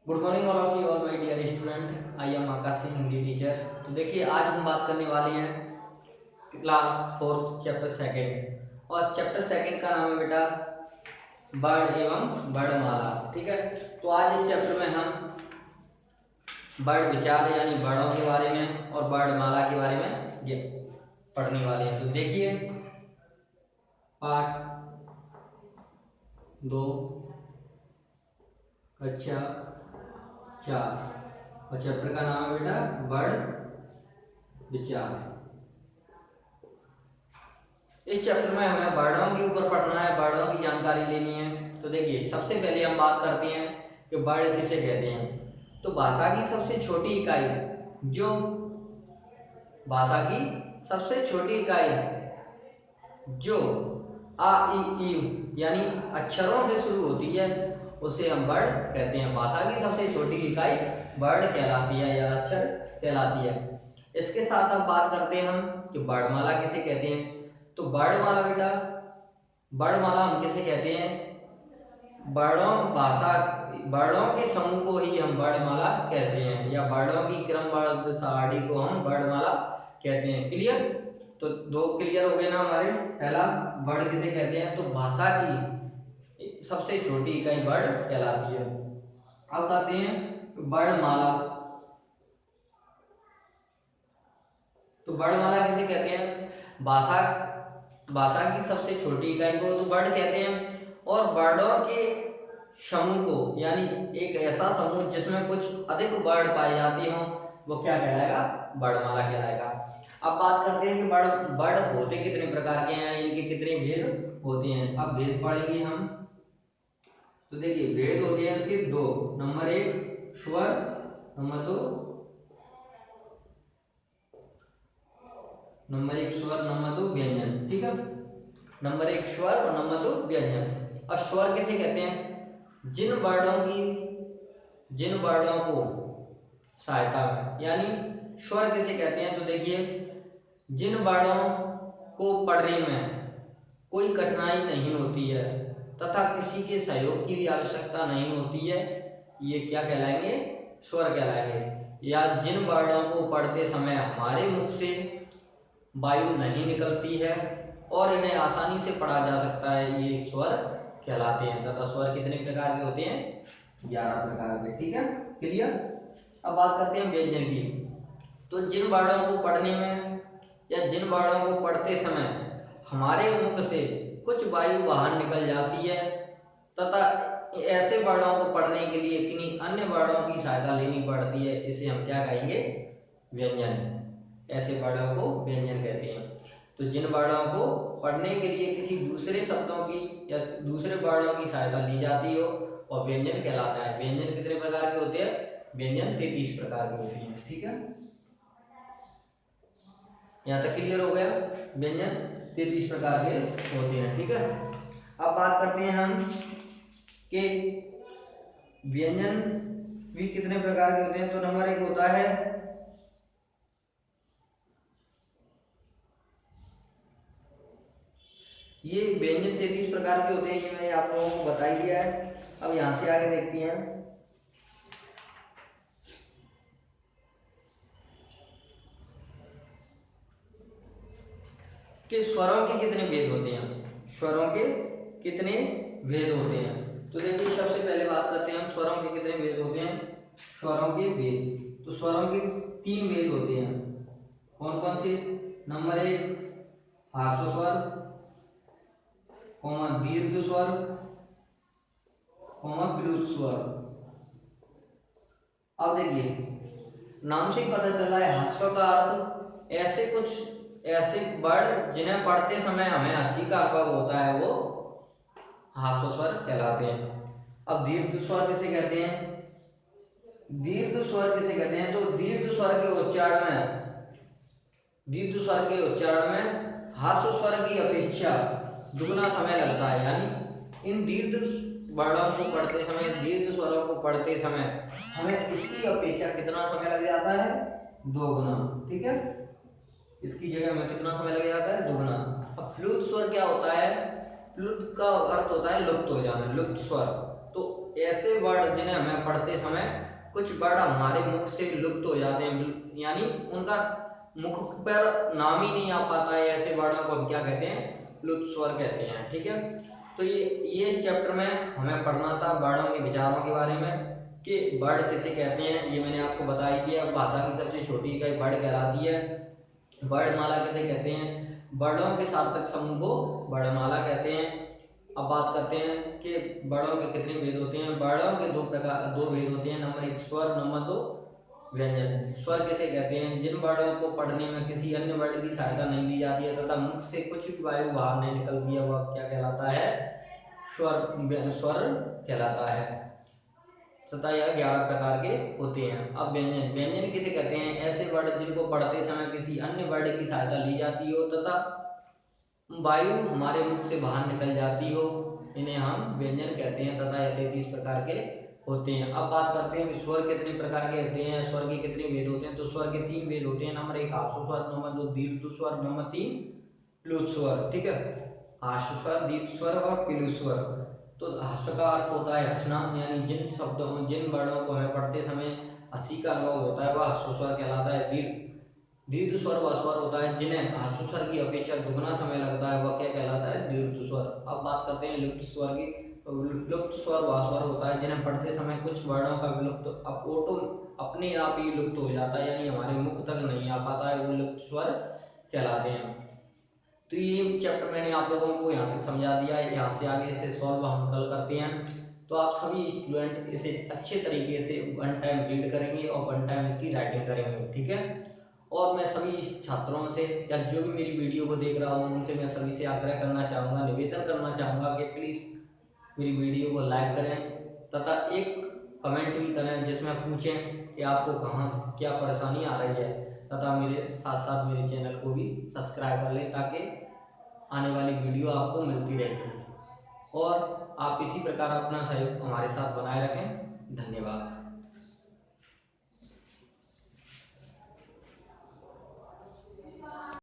Good morning all of you all my dear student. I am Akash Singh, Hindi teacher. तो देखिए, आज हम बात करने वाले हैं क्लास फोर्थ चैप्टर सेकंड, और चैप्टर सेकंड का नाम है बेटा वर्ड एवं वर्णमाला। ठीक है, तो आज इस चैप्टर में हम वर्ण विचार यानी वर्णों के बारे में और वर्णमाला के बारे में ये पढ़ने वाले हैं। तो देखिए, पाठ 2 कक्षा 4 और चैप्टर का नाम है बेटा वर्ण विचार। इस चैप्टर में हमें वर्णों के ऊपर पढ़ना है, वर्णों की जानकारी लेनी है। तो देखिए, सबसे पहले हम बात करते हैं कि वर्ण किसे कहते हैं। तो भाषा की सबसे छोटी इकाई जो भाषा की सबसे छोटी इकाई जो आ ई ई यानी अक्षरों से शुरू होती है उसे हम वर्ण कहते हैं। भाषा की सबसे छोटी इकाई वर्ण कहलाती है या अक्षर कहलाती है। इसके साथ अब बात करते हैं हम कि वर्णमाला किसे कहते हैं। तो वर्णमाला बेटा, वर्णमाला हम किसे कहते हैं? वर्णों के समूह को ही हम वर्णमाला कहते हैं, या वर्णों की क्रमबद्ध सारणी को हम वर्णमाला कहते हैं। क्लियर? तो दो क्लियर हो गए ना हमारे। पहला, वर्ण किसे कहते हैं, तो भाषा की सबसे छोटी इकाई वर्ण कहलाती है। अब कहते हैं वर्णमाला। तो वर्णमाला किसे कहते हैं? भाषा की सबसे छोटी इकाई को तो वर्ण कहते हैं, और वर्णों के समूह को यानी एक ऐसा समूह जिसमें कुछ अधिक वर्ण पाए जाते हों वो क्या कहलाएगा? वर्णमाला कहलाएगा। अब बात करते हैं कि वर्ण होते कितने प्रकार के हैं, इनके कितने भेद होते हैं। अब भेद पढ़ेंगे हम। तो देखिए, भेद होते हैं इसके दो। नंबर 1 स्वर, नंबर 2 व्यंजन। ठीक है, नंबर 1 स्वर और नंबर 2 व्यंजन। और स्वर किसे कहते हैं? जिन वर्णों को सहायता में, यानी स्वर किसे कहते हैं? तो देखिए, जिन वर्णों को पढ़ने में कोई कठिनाई नहीं होती है तथा किसी के सहयोग की भी आवश्यकता नहीं होती है, ये क्या कहलाएंगे? स्वर कहलाएंगे। या जिन वर्णों को पढ़ते समय हमारे मुख से वायु नहीं निकलती है और इन्हें आसानी से पढ़ा जा सकता है, ये स्वर कहलाते हैं। तथा स्वर कितने प्रकार के होते हैं? 11 प्रकार के। ठीक है, क्लियर? अब बात करते हैं व्यंजन की। तो जिन वर्णों को पढ़ने में या जिन वर्णों को पढ़ते समय हमारे मुख से कुछ वायु बाहर निकल जाती है तथा ऐसे वर्णों को पढ़ने के लिए किन्हीं अन्य वर्णों की सहायता लेनी पड़ती है, इसे हम क्या कहेंगे? व्यंजन। ऐसे वर्णों को व्यंजन कहते हैं। तो जिन वर्णों को पढ़ने के लिए किसी दूसरे शब्दों की या दूसरे वर्णों की सहायता ली जाती हो और व्यंजन कहलाता है। व्यंजन कितने प्रकार के होते हैं? व्यंजन 33 प्रकार के होते हैं। ठीक है, यहाँ तक क्लियर हो गया? व्यंजन 33 प्रकार के होते हैं। ठीक है, अब बात करते हैं हम कि व्यंजन भी कितने प्रकार के होते हैं। तो नंबर 1 होता है ये व्यंजन 33 प्रकार के होते हैं, ये मैंने आप लोगों को बता ही दिया है। अब यहां से आगे देखते हैं कि स्वरों के कितने भेद होते हैं। स्वरों के कितने भेद होते हैं। तो देखिए, सबसे पहले बात करते हैं हम स्वरों के कितने भेद होते हैं। स्वरों के भेद, तो स्वरों के 3 भेद होते हैं। कौन कौन से? नंबर 1 ह्रस्व स्वर, दीर्घ स्वर, प्लुत स्वर। अब देखिए, नाम से ही पता चला है ह्रस्व का अर्थ ऐसे वर्ण जिन्हें पढ़ते समय हमें हंसी का अनुभव होता है, वो ह्रस्व स्वर कहलाते हैं। अब दीर्घ स्वर किसे कहते हैं? दीर्घ स्वर किसे कहते हैं? तो दीर्घ स्वर के उच्चारण में ह्रस्व स्वर की अपेक्षा दुगना समय लगता है। यानी इन दीर्घ वर्णों को पढ़ते समय, दीर्घ स्वरों को पढ़ते समय हमें इसकी अपेक्षा कितना समय लग जाता है? 2 गुना। ठीक है, इसकी जगह में कितना समय लग जाता है? 2 गुना। अब प्लुत स्वर क्या होता है? प्लुत का अर्थ होता है लुप्त हो जाना, लुप्त स्वर। तो ऐसे वर्ड जिन्हें हमें पढ़ते समय कुछ वर्ड हमारे मुख से लुप्त हो जाते हैं, यानी उनका मुख पर नाम ही नहीं आ पाता है, ऐसे वर्डों को हम क्या कहते हैं, लुप्त स्वर कहते हैं। ठीक है, तो ये इस चैप्टर में हमें पढ़ना था वर्डों के विचारों के बारे में कि वर्ड किसे कहते हैं, ये मैंने आपको बता ही दिया। भाषा की सबसे छोटी इकाई वर्ड कहलाती है। वर्णमाला किसे कहते हैं, वर्णों के सार्थक समूह को वर्णमाला कहते हैं। अब बात करते हैं कि वर्णों के कितने भेद होते हैं। वर्णों के दो भेद होते हैं। नंबर 1 स्वर, नंबर 2 व्यंजन। स्वर किसे कहते हैं, जिन वर्णों को पढ़ने में किसी अन्य वर्ण की सहायता नहीं ली जाती है तथा मुख से कुछ भी वायु बाहर नहीं निकलती है, वह क्या कहलाता है, स्वर कहलाता है। तथा यह 11 प्रकार के होते हैं। अब व्यंजन, व्यंजन किसे कहते हैं, ऐसे वर्ण जिनको पढ़ते समय किसी अन्य वर्ण की सहायता ली जाती हो तथा वायु हमारे मुख से बाहर निकल जाती हो, इन्हें हम व्यंजन कहते हैं तथा यह 33 प्रकार के होते हैं। अब बात करते हैं स्वर कितने प्रकार के होते हैं, स्वर के कितने भेद होते हैं। तो स्वर के 3 भेद होते हैं। नंबर 1 हास्य स्वर, नंबर 2 दीर्घ स्वर, नंबर 3 प्लुत स्वर। ठीक है, हास्य स्वर, दीर्घ स्वर और प्लुत स्वर। तो हास्य का अर्थ होता है हंसना, यानी जिन वर्णों को हमें पढ़ते समय हंसी का अनुभव होता है वह हास्य स्वर कहलाता है। दीर्घ स्वर वह स्वर होता है जिन्हें हास्य स्वर की अपेक्षा दुगना समय लगता है, वह क्या कहलाता है, दीर्घ स्वर। अब बात करते हैं लुप्त स्वर की। लुप्त स्वर वह स्वर होता है जिन्हें पढ़ते समय कुछ वर्णों का विलुप्त अपने आप ही लुप्त हो जाता है, यानी हमारे मुख तक नहीं आ पाता है, वो लुप्त स्वर कहलाते हैं। तो ये चैप्टर मैंने आप लोगों को यहाँ तक समझा दिया है। यहाँ से आगे इसे सॉल्व हम कल करते हैं। तो आप सभी स्टूडेंट इसे अच्छे तरीके से 1 टाइम रीड करेंगे और 1 टाइम इसकी राइटिंग करेंगे। ठीक है, और मैं सभी छात्रों से या जो भी मेरी वीडियो को देख रहा हूँ उनसे मैं सभी से आग्रह करना चाहूँगा, निवेदन करना चाहूँगा कि प्लीज़ मेरी वीडियो को लाइक करें तथा एक कमेंट भी करें जिसमें पूछें कि आपको कहाँ क्या परेशानी आ रही है, तथा मेरे साथ साथ मेरे चैनल को भी सब्सक्राइब कर लें ताकि आने वाली वीडियो आपको मिलती रहेगी। और आप इसी प्रकार अपना सहयोग हमारे साथ बनाए रखें। धन्यवाद।